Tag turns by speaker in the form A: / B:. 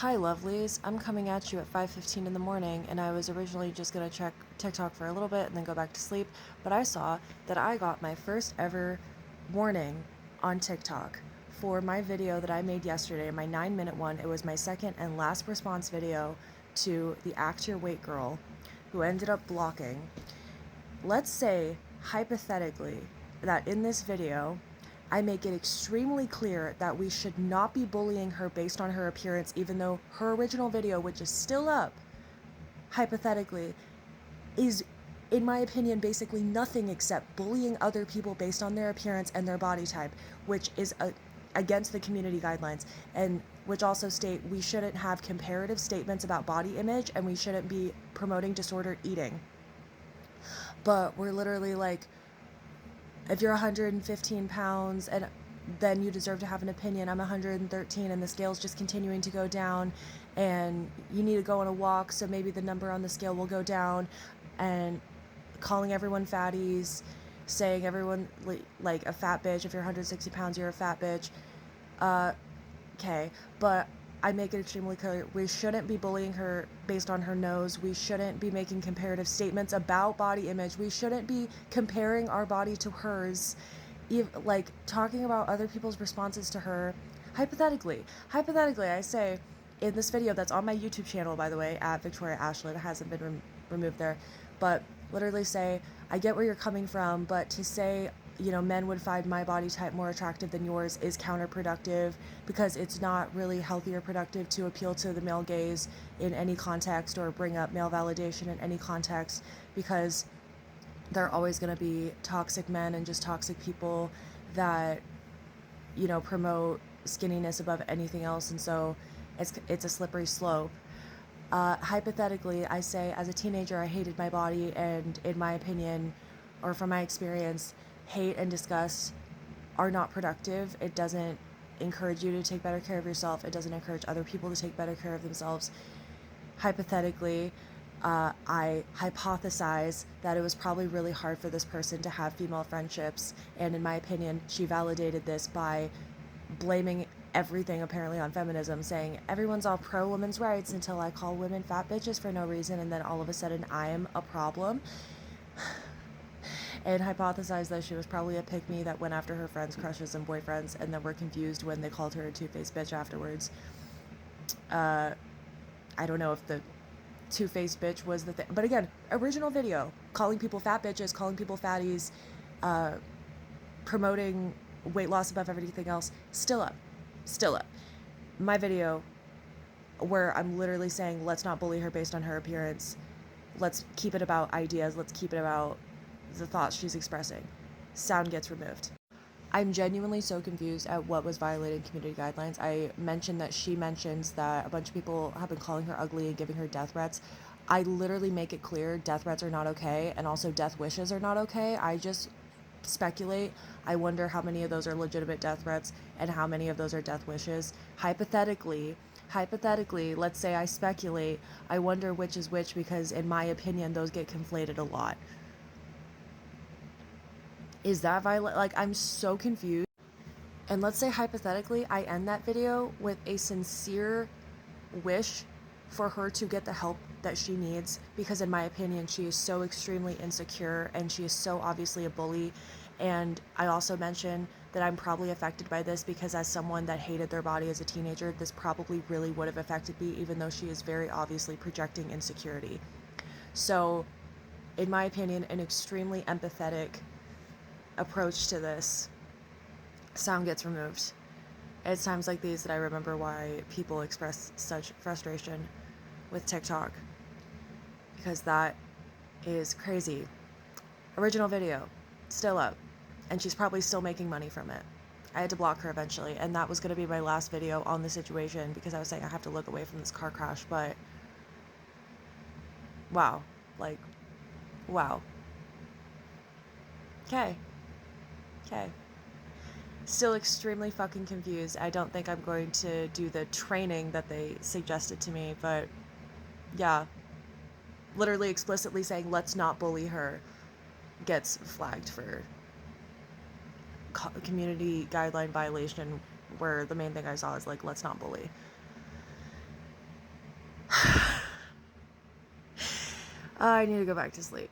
A: Hi, lovelies. I'm coming at you at 5:15 in the morning, and I was originally just going to check TikTok for a little bit and then go back to sleep, but I saw that I got my first ever warning on TikTok for my video that I made yesterday, my 9-minute one. It was my second and last response video to the Act Your Weight girl, who ended up blocking. Let's say, hypothetically, that in this video, I make it extremely clear that we should not be bullying her based on her appearance, even though her original video, which is still up, hypothetically, is, in my opinion, basically nothing except bullying other people based on their appearance and their body type, which is against the community guidelines, and which also state we shouldn't have comparative statements about body image and we shouldn't be promoting disordered eating. But we're literally like, if you're 115 pounds and then you deserve to have an opinion. I'm 113 and the scale's just continuing to go down, and you need to go on a walk, so maybe the number on the scale will go down, and calling everyone fatties, saying everyone like a fat bitch. If you're 160 pounds, you're a fat bitch. Okay, but I make it extremely clear we shouldn't be bullying her based on her nose. We shouldn't be making comparative statements about body image. We shouldn't be comparing our body to hers, like talking about other people's responses to her. Hypothetically, I say in this video that's on my YouTube channel, by the way, at Victoria Ashland, it hasn't been removed there, but literally say, I get where you're coming from, but to say, men would find my body type more attractive than yours is counterproductive, because it's not really healthy or productive to appeal to the male gaze in any context or bring up male validation in any context, because there are always going to be toxic men and just toxic people that, promote skinniness above anything else. And so it's a slippery slope. Hypothetically, I say, as a teenager, I hated my body, and in my opinion, or from my experience, hate and disgust are not productive. It doesn't encourage you to take better care of yourself. It doesn't encourage other people to take better care of themselves. Hypothetically, I hypothesize that it was probably really hard for this person to have female friendships, and in my opinion, she validated this by blaming everything apparently on feminism, saying everyone's all pro women's rights until I call women fat bitches for no reason, and then all of a sudden I'm a problem. And hypothesized that she was probably a pick-me that went after her friends, crushes, and boyfriends, and then were confused when they called her a two-faced bitch afterwards. I don't know if the two-faced bitch was the thing, but again, original video, calling people fat bitches, calling people fatties, promoting weight loss above everything else, still up. My video where I'm literally saying, let's not bully her based on her appearance, let's keep it about ideas, let's keep it about the thoughts she's expressing, sound gets removed. I'm genuinely so confused at what was violating community guidelines. I mentioned that she mentions that a bunch of people have been calling her ugly and giving her death threats. I literally make it clear death threats are not okay, and also death wishes are not okay. I just speculate. I wonder how many of those are legitimate death threats and how many of those are death wishes. Hypothetically, let's say I speculate, I wonder which is which, because in my opinion, those get conflated a lot. Is that violent? Like, I'm so confused. And let's say hypothetically, I end that video with a sincere wish for her to get the help that she needs, because in my opinion, she is so extremely insecure and she is so obviously a bully. And I also mentioned that I'm probably affected by this, because as someone that hated their body as a teenager, this probably really would have affected me, even though she is very obviously projecting insecurity. So, in my opinion, an extremely empathetic approach to this, sound gets removed. It's times like these that I remember why people express such frustration with TikTok, because that is crazy. Original video, still up, and she's probably still making money from it. I had to block her eventually, and that was going to be my last video on the situation, because I was saying I have to look away from this car crash, but wow, like, wow. Okay. Still extremely fucking confused. I don't think I'm going to do the training that they suggested to me, but yeah, literally explicitly saying let's not bully her gets flagged for community guideline violation, where the main thing I saw is like, let's not bully. I need to go back to sleep.